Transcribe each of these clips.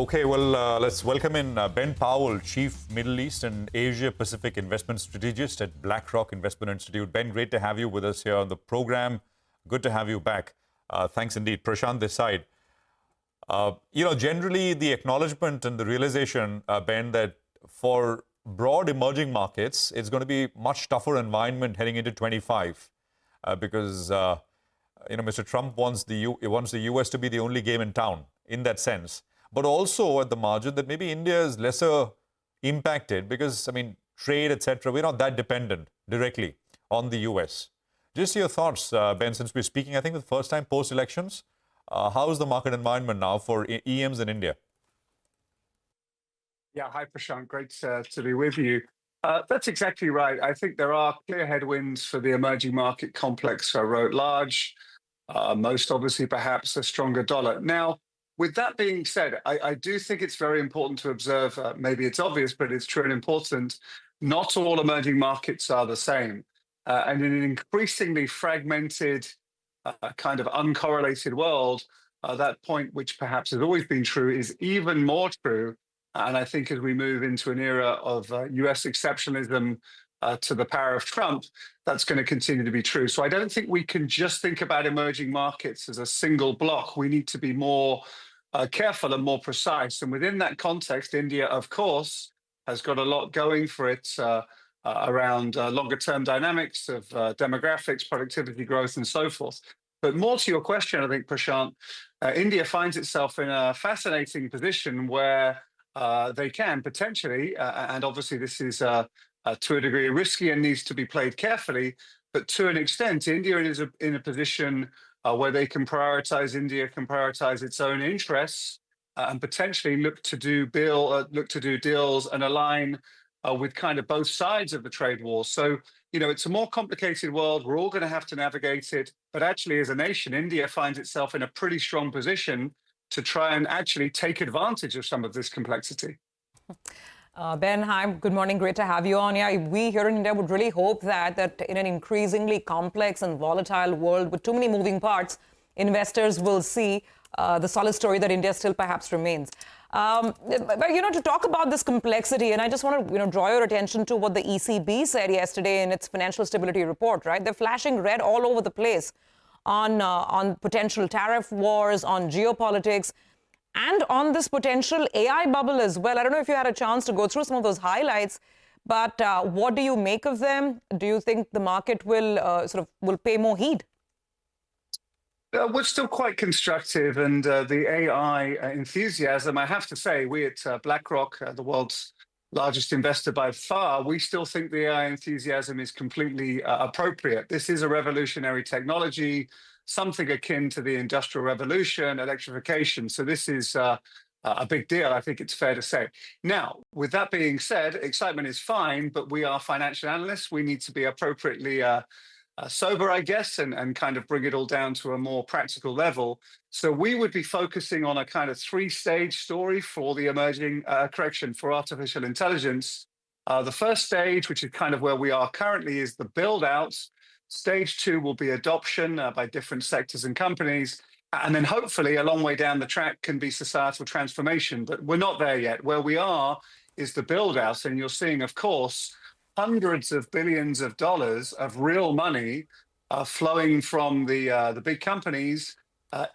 Okay, well, let's welcome in Ben Powell, Chief Middle East and Asia Pacific Investment Strategist at BlackRock Investment Institute. Ben, great to have you with us here on the program. Good to have you back. Thanks indeed. Prashant this side. Generally the acknowledgement and the realization, Ben, that for broad emerging markets, it's going to be much tougher environment heading into 25 because, Mr. Trump wants the US to be the only game in town in that sense. But also at the margin that maybe India is lesser impacted because, trade, etc., we're not that dependent directly on the US. Just your thoughts, Ben, since we're speaking, I think, the first time post-elections. How is the market environment now for EMs in India? Yeah, hi, Prashant. Great to be with you. That's exactly right. I think there are clear headwinds for the emerging market complex writ large. Most obviously, perhaps a stronger dollar. Now, with that being said, I do think it's very important to observe, maybe it's obvious, but it's true and important, not all emerging markets are the same. And in an increasingly fragmented, kind of uncorrelated world, that point, which perhaps has always been true, is even more true. And I think as we move into an era of US exceptionalism to the power of Trump, that's going to continue to be true. So I don't think we can just think about emerging markets as a single block. We need to be more careful and more precise. And within that context, India, of course, has got a lot going for it around longer-term dynamics of demographics, productivity growth, and so forth. But more to your question, I think, Prashant, India finds itself in a fascinating position where they can potentially, and obviously this is to a degree risky and needs to be played carefully, but to an extent, India is in a position where they can prioritize, India can prioritize its own interests and potentially look to do deals and align with kind of both sides of the trade war. So, it's a more complicated world. We're all going to have to navigate it. But actually, as a nation, India finds itself in a pretty strong position to try and actually take advantage of some of this complexity. Ben, hi, good morning. Great to have you on. Yeah, we here in India would really hope that in an increasingly complex and volatile world with too many moving parts, investors will see the solid story that India still perhaps remains. But, to talk about this complexity, and I just want to, draw your attention to what the ECB said yesterday in its financial stability report, right? They're flashing red all over the place on potential tariff wars, on geopolitics, and on this potential AI bubble as well. I don't know if you had a chance to go through some of those highlights, but what do you make of them? Do you think the market will will pay more heed? We're still quite constructive, and the AI enthusiasm, I have to say, we at BlackRock, the world's largest investor by far, we still think the AI enthusiasm is completely appropriate. This is a revolutionary technology, something akin to the Industrial Revolution, electrification. So this is a big deal, I think it's fair to say. Now, with that being said, excitement is fine, but we are financial analysts. We need to be appropriately sober, I guess, and kind of bring it all down to a more practical level. So we would be focusing on a kind of three-stage story for the emerging for artificial intelligence. The first stage, which is kind of where we are currently, is the build-out. Stage 2 will be adoption by different sectors and companies. And then hopefully a long way down the track can be societal transformation. But we're not there yet. Where we are is the build-out. And you're seeing, of course, hundreds of billions of dollars of real money flowing from the big companies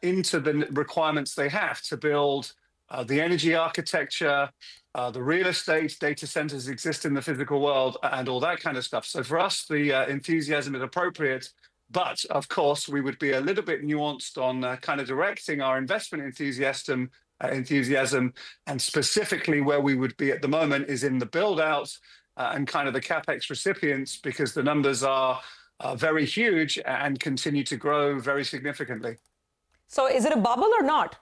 into the requirements they have to build the energy architecture, the real estate, data centers exist in the physical world, and all that kind of stuff. So for us, the enthusiasm is appropriate. But of course, we would be a little bit nuanced on kind of directing our investment enthusiasm, and specifically where we would be at the moment is in the build out and kind of the capex recipients, because the numbers are very huge and continue to grow very significantly. So is it a bubble or not?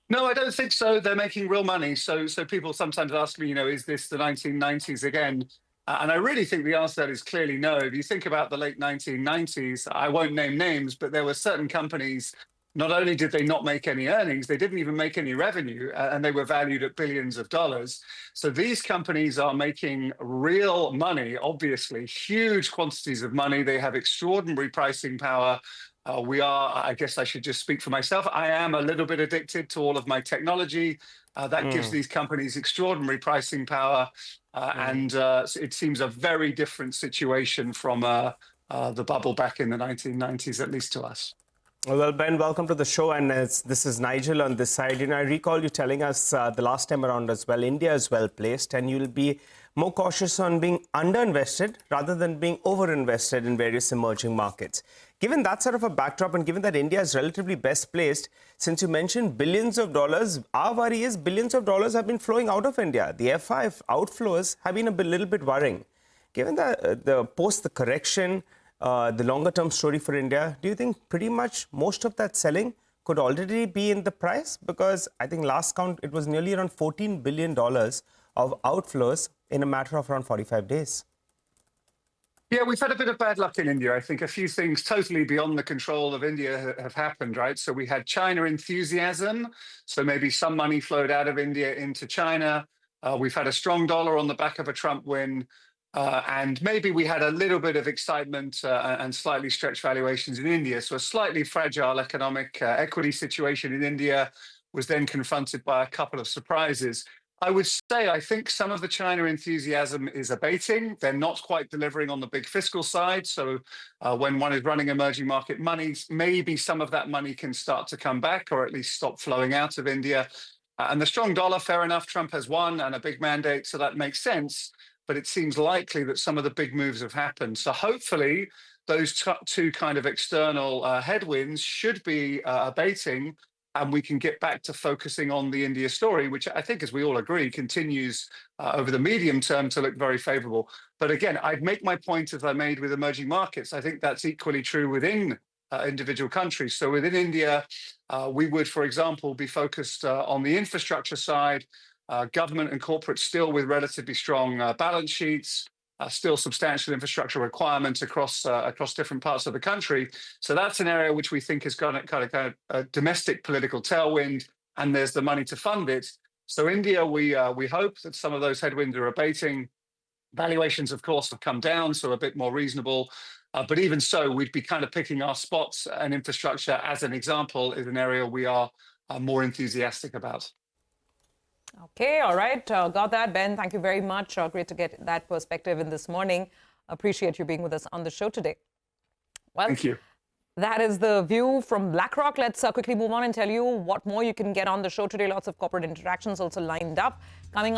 No, I don't think so. They're making real money. So people sometimes ask me, is this the 1990s again? And I really think the answer to that is clearly no. If you think about the late 1990s, I won't name names, but there were certain companies, not only did they not make any earnings, they didn't even make any revenue, and they were valued at billions of dollars. So these companies are making real money, obviously, huge quantities of money. They have extraordinary pricing power. I guess I should just speak for myself. I am a little bit addicted to all of my technology. That gives these companies extraordinary pricing power. And it seems a very different situation from the bubble back in the 1990s, at least to us. Well, Ben, welcome to the show. And this is Nigel on this side. I recall you telling us the last time around as well, India is well placed and you'll be more cautious on being underinvested rather than being overinvested in various emerging markets. Given that sort of a backdrop and given that India is relatively best placed, since you mentioned billions of dollars, our worry is billions of dollars have been flowing out of India. The F5 outflows have been a little bit worrying. Given the post the correction, the longer term story for India, do you think pretty much most of that selling could already be in the price? Because I think last count, it was nearly around $14 billion of outflows in a matter of around 45 days. Yeah, we've had a bit of bad luck in India. I think a few things totally beyond the control of India have happened, right? So we had China enthusiasm. So maybe some money flowed out of India into China. We've had a strong dollar on the back of a Trump win. And maybe we had a little bit of excitement and slightly stretched valuations in India. So a slightly fragile economic equity situation in India was then confronted by a couple of surprises. I would say I think some of the China enthusiasm is abating. They're not quite delivering on the big fiscal side. So when one is running emerging market monies, maybe some of that money can start to come back or at least stop flowing out of India. And the strong dollar, fair enough, Trump has won and a big mandate, so that makes sense. But it seems likely that some of the big moves have happened. So hopefully those two kind of external headwinds should be abating, and we can get back to focusing on the India story, which I think, as we all agree, continues over the medium term to look very favorable. But again, I'd make my point as I made with emerging markets. I think that's equally true within individual countries. So within India, we would, for example, be focused on the infrastructure side, government and corporate still with relatively strong balance sheets, still substantial infrastructure requirements across different parts of the country. So that's an area which we think has got kind of a domestic political tailwind, and there's the money to fund it. So India, we hope that some of those headwinds are abating. Valuations, of course, have come down, so a bit more reasonable. But even so, we'd be kind of picking our spots, and infrastructure, as an example, is an area we are more enthusiastic about. Okay, all right. Got that, Ben. Thank you very much. Great to get that perspective in this morning. Appreciate you being with us on the show today. Well, thank you. That is the view from BlackRock. Let's quickly move on and tell you what more you can get on the show today. Lots of corporate interactions also lined up. Coming